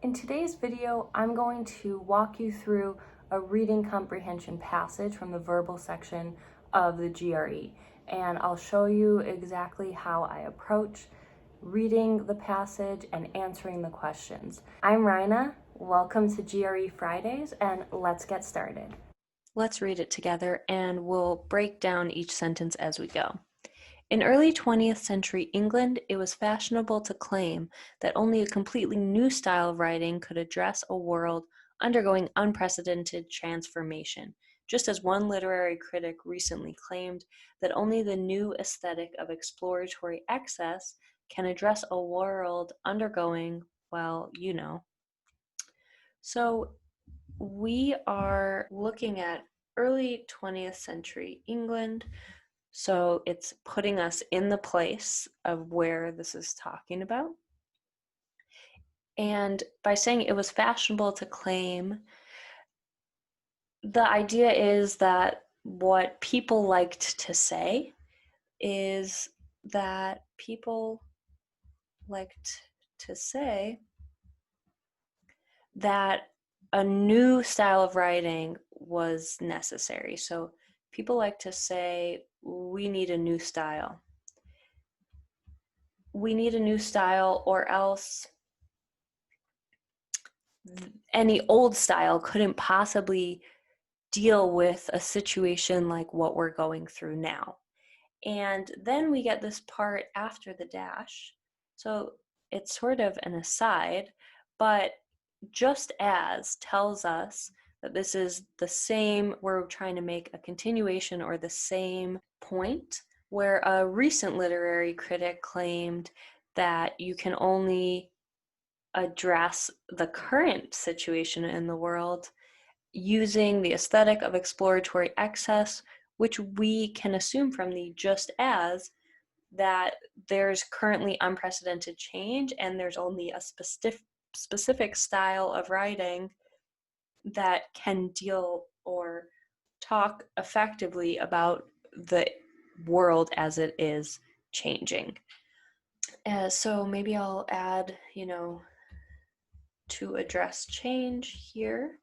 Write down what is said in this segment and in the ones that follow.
In today's video, I'm going to walk you through a reading comprehension passage from the verbal section of the GRE, and I'll show you exactly how I approach reading the passage and answering the questions. I'm Ryna, welcome to GRE Fridays, and let's get started. Let's read it together and we'll break down each sentence as we go. In early 20th century England, it was fashionable to claim that only a completely new style of writing could address a world undergoing unprecedented transformation, just as one literary critic recently claimed that only the new aesthetic of exploratory excess can address a world undergoing, well, you know. So we are looking at early 20th century England. So it's putting us in the place of where this is talking about. And by saying it was fashionable to claim, the idea is that what people liked to say is that people liked to say that a new style of writing was necessary. So people like to say, we need a new style. We need a new style, or else any old style couldn't possibly deal with a situation like what we're going through now. And then we get this part after the dash. So it's sort of an aside, but just as tells us that this is the same, we're trying to make a continuation or the same point, where a recent literary critic claimed that you can only address the current situation in the world using the aesthetic of exploratory excess, which we can assume from the just as that there's currently unprecedented change and there's only a specific style of writing that can deal or talk effectively about the world as it is changing. So maybe I'll add, to address change here.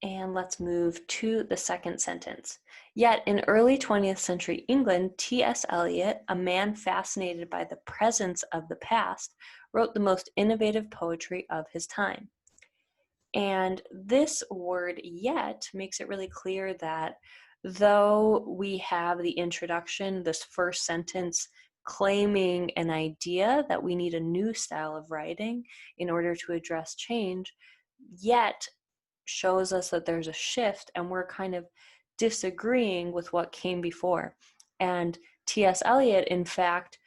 And let's move to the second sentence. Yet in early 20th century England, T.S. Eliot, a man fascinated by the presence of the past, wrote the most innovative poetry of his time. And this word yet makes it really clear that though we have the introduction, this first sentence claiming an idea that we need a new style of writing in order to address change, yet shows us that there's a shift and we're kind of disagreeing with what came before. And T.S. Eliot, in fact,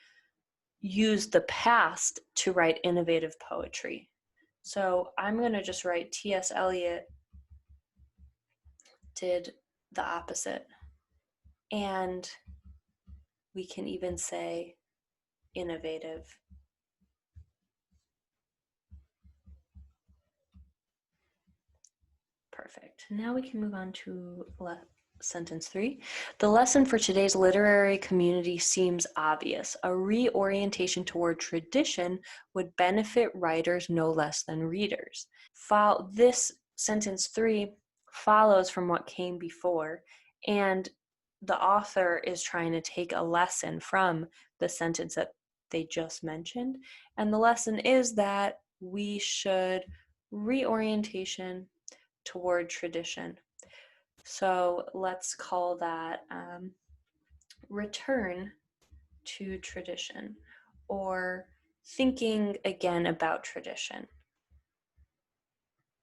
used the past to write innovative poetry. So I'm going to just write T.S. Eliot did the opposite. And we can even say innovative. Perfect. Now we can move on to sentence 3. The lesson for today's literary community seems obvious. A reorientation toward tradition would benefit writers no less than readers. This sentence 3 follows from what came before, and the author is trying to take a lesson from the sentence that they just mentioned. And the lesson is that we should reorientation toward tradition. So let's call that return to tradition, or thinking again about tradition.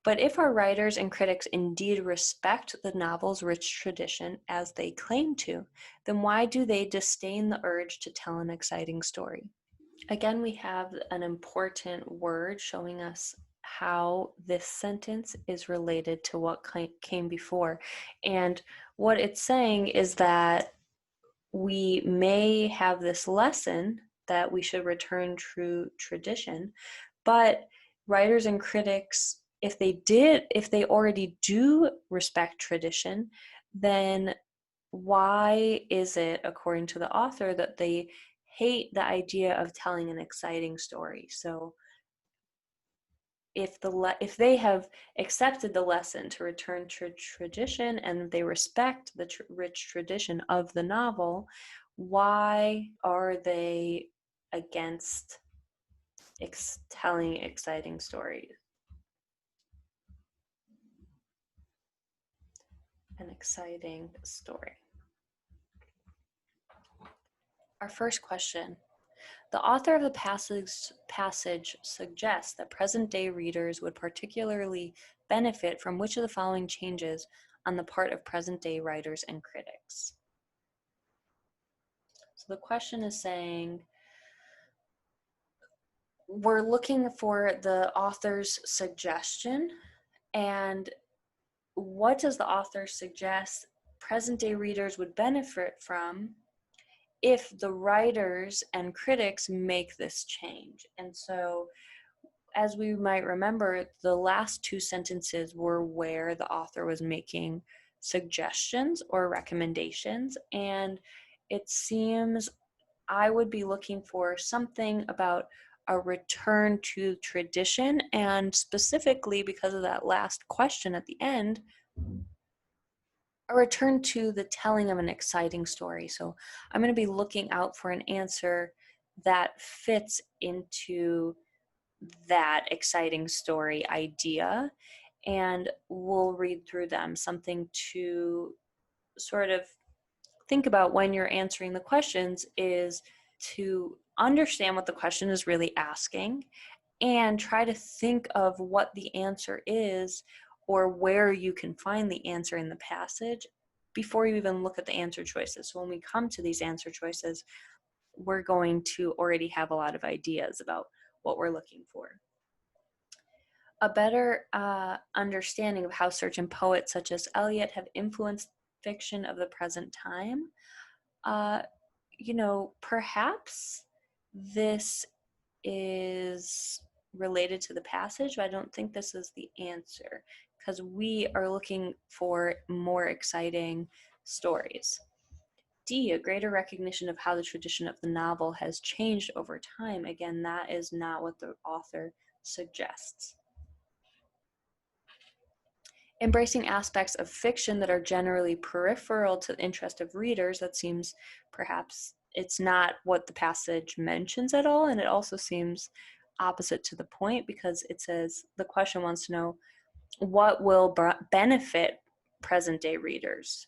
But if our writers and critics indeed respect the novel's rich tradition as they claim to, then why do they disdain the urge to tell an exciting story? Again, we have an important word showing us how this sentence is related to what came before. And what it's saying is that we may have this lesson that we should return to tradition, but writers and critics, if they already do respect tradition, then why is it, according to the author, that they hate the idea of telling an exciting story? So if they have accepted the lesson to return to tradition and they respect the rich tradition of the novel, why are they against telling exciting stories? An exciting story. Our first question. The author of the passage suggests that present-day readers would particularly benefit from which of the following changes on the part of present-day writers and critics? So the question is saying, we're looking for the author's suggestion, and what does the author suggest present-day readers would benefit from if the writers and critics make this change? And so, as we might remember, the last two sentences were where the author was making suggestions or recommendations, and it seems I would be looking for something about a return to tradition, and specifically because of that last question at the end, a return to the telling of an exciting story. So I'm going to be looking out for an answer that fits into that exciting story idea, and we'll read through them. Something to sort of think about when you're answering the questions is to understand what the question is really asking and try to think of what the answer is or where you can find the answer in the passage before you even look at the answer choices. So when we come to these answer choices, we're going to already have a lot of ideas about what we're looking for. A better understanding of how certain poets such as Eliot have influenced fiction of the present time. Perhaps this is related to the passage, but I don't think this is the answer because we are looking for more exciting stories. D, a greater recognition of how the tradition of the novel has changed over time. Again, that is not what the author suggests. Embracing aspects of fiction that are generally peripheral to the interest of readers. That seems perhaps it's not what the passage mentions at all, and it also seems opposite to the point because it says the question wants to know what will benefit present day readers.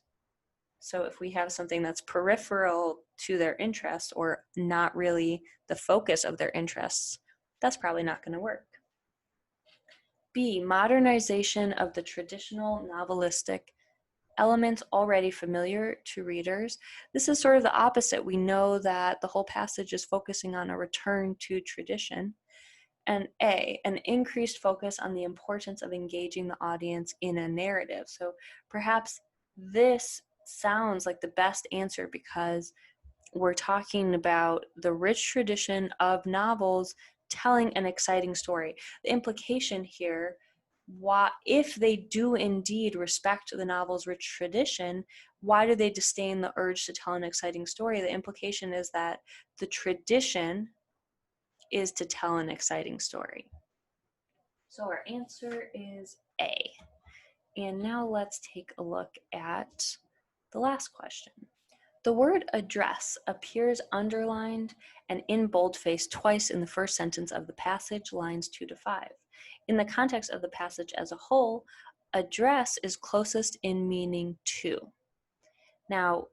So if we have something that's peripheral to their interest or not really the focus of their interests, that's probably not going to work. B, modernization of the traditional novelistic elements already familiar to readers. This is sort of the opposite. We know that the whole passage is focusing on a return to tradition. And A, an increased focus on the importance of engaging the audience in a narrative. So perhaps this sounds like the best answer because we're talking about the rich tradition of novels telling an exciting story. The implication here, if they do indeed respect the novel's rich tradition, why do they disdain the urge to tell an exciting story? The implication is that the tradition is to tell an exciting story. So our answer is A. And now let's take a look at the last question. The word address appears underlined and in boldface twice in the first sentence of the passage, lines 2 to 5. In the context of the passage as a whole, address is closest in meaning to. Now,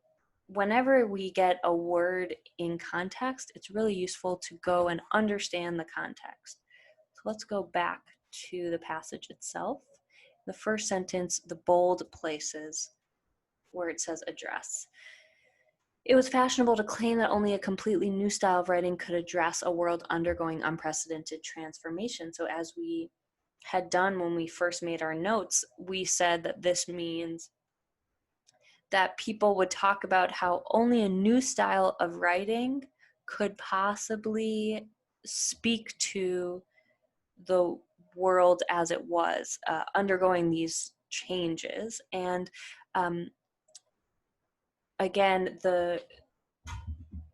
whenever we get a word in context, it's really useful to go and understand the context. So let's go back to the passage itself. The first sentence, the bold places where it says address. It was fashionable to claim that only a completely new style of writing could address a world undergoing unprecedented transformation. So as we had done when we first made our notes, we said that this means that people would talk about how only a new style of writing could possibly speak to the world as it was, undergoing these changes. And again,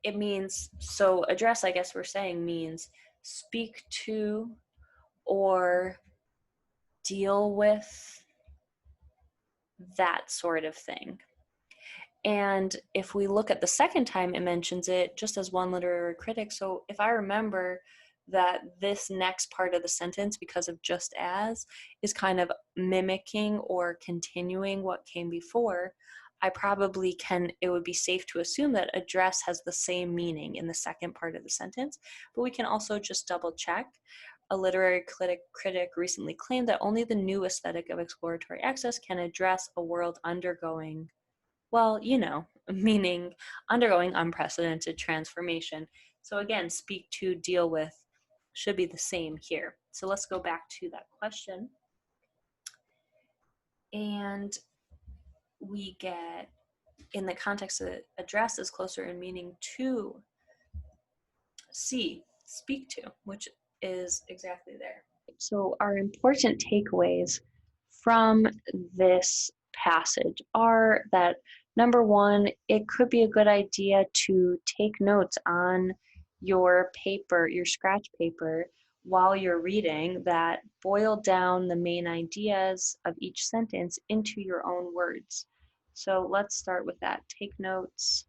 it means, so address, I guess we're saying, means speak to or deal with that sort of thing. And if we look at the second time it mentions it, just as one literary critic, so if I remember that this next part of the sentence, because of just as, is kind of mimicking or continuing what came before, I probably can, it would be safe to assume that address has the same meaning in the second part of the sentence, but we can also just double check. A literary critic recently claimed that only the new aesthetic of exploratory access can address a world undergoing, well, meaning undergoing unprecedented transformation. So again, speak to, deal with should be the same here. So let's go back to that question. And we get, in the context of address, is closer in meaning to C, speak to, which is exactly there. So our important takeaways from this passage are that, number one, it could be a good idea to take notes on your paper, your scratch paper, while you're reading, that boil down the main ideas of each sentence into your own words. So let's start with that. Take notes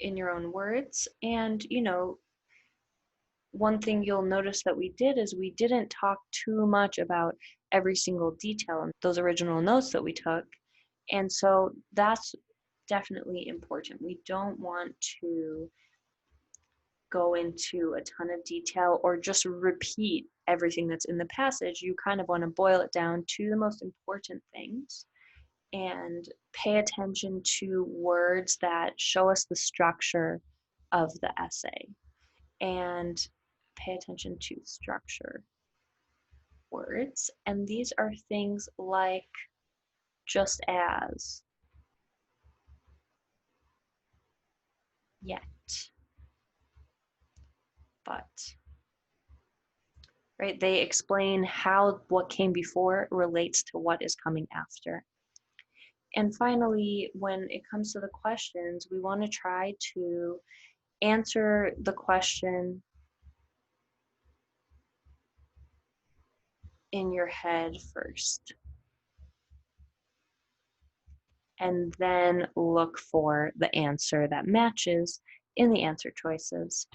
in your own words. And, one thing you'll notice that we did is we didn't talk too much about every single detail in those original notes that we took. And so that's definitely important. We don't want to go into a ton of detail or just repeat everything that's in the passage. You kind of want to boil it down to the most important things and pay attention to words that show us the structure of the essay, and pay attention to structure words. And these are things like just as, yet, but. Right? They explain how what came before relates to what is coming after. And finally, when it comes to the questions, we want to try to answer the question in your head first, and then look for the answer that matches in the answer choices.